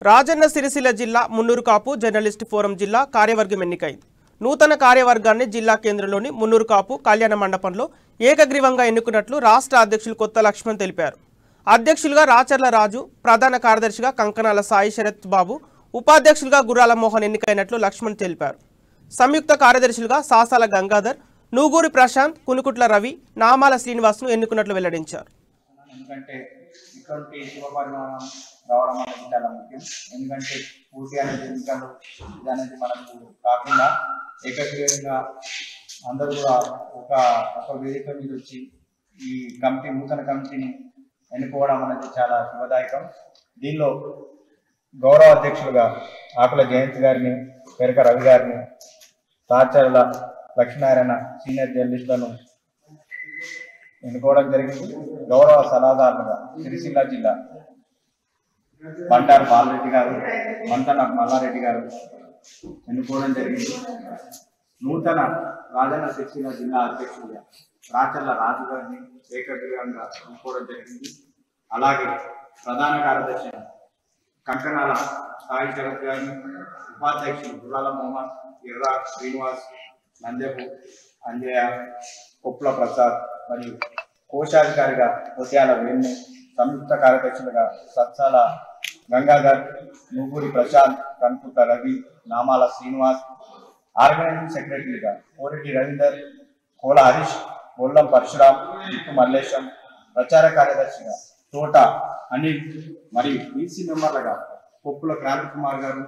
రాజన్న సిరిసిల్ల జిల్లా Munnuru Kapu journalist forum జిల్లా కార్యవర్గం ఎన్నికైంది. నూతన కార్యవర్గాన్ని జిల్లా కేంద్రంలోని మున్నూరు కాపు కళ్యాణ మండపంలో ఏకగ్రీవంగా ఎన్నుకున్నట్లు రాష్ట్ర అధ్యక్షులు కొత్త లక్ష్మణ్ తెలిపారు. అధ్యక్షులుగా రాచర్ల రాజు, ప్రధాన కార్యదర్శిగా కంకణాల సాయి శరత్ బాబు, ఉపాధ్యక్షులుగా గుర్రాల మోహన్ ఎన్నికైనట్లు లక్ష్మణ్ తెలిపారు. సంయుక్త కార్యదర్శులుగా సాసాల గంగాధర్, నూగూరి ప్రశాంత్, కునుకుట్ల రవి, నామాల శ్రీనివాస్ను ఎన్నుకున్నట్లు వెల్లడించారు. ఎందుకంటే ఇటువంటి శుభపరిమాణం రావడం అనేది చాలా ముఖ్యం. ఎందుకంటే పూర్తి అనేది ఎన్నికలు ఇది అనేది మనకు కాకుండా ఏకగ్రీవంగా అందరూ కూడా ఒక వేదిక మీద వచ్చి ఈ నూతన కమిటీని ఎన్నుకోవడం అనేది చాలా శుభదాయకం. దీనిలో గౌరవ అధ్యక్షులుగా ఆకుల జయంత్ గారిని, పెరక రవి గారిని, తాచర్ల లక్ష్మీనారాయణ సీనియర్ జర్నలిస్టులను ఎన్నుకోవడం జరిగింది. గౌరవ సలహాదారులుగా సిరిసిల్ల జిల్లా బండారు బాలరెడ్డి గారు, మంతన మల్లారెడ్డి గారు ఎన్నుకోవడం జరిగింది. నూతన రాజన్న సిరిసిల్ల జిల్లా అధ్యక్షులుగా రాచర్ల రాజు గారిని ఏకగ్రీవంగా ఎన్నుకోవడం జరిగింది. అలాగే ప్రధాన కార్యదర్శి కంకణాల సాయి శరత్ గారిని, ఉపాధ్యక్షులు గుర్రాల మోహన్, ఎర్ర శ్రీనివాస్, నందెపు అంజయ్య, కొప్పుల ప్రసాద్ మరియు కోశాధికారిగా ముత్యాల వేణు, సంయుక్త కార్యదర్శులుగా సత్సాల గంగాధర్, నూగూరి ప్రశాంత్, కనుకుట్ల రవి, నామాల శ్రీనివాస్, ఆర్గనైజింగ్ సెక్రటరీగా కోరెడ్డి రవీందర్, కోల హరీష్, బొల్లం పరశురాం, ఇప్పు మల్లేశం, ప్రచార కార్యదర్శిగా తోట అనిల్ మరియు ఈసీ మెంబర్లుగా కొప్పుల క్రాంతి కుమార్ గారు,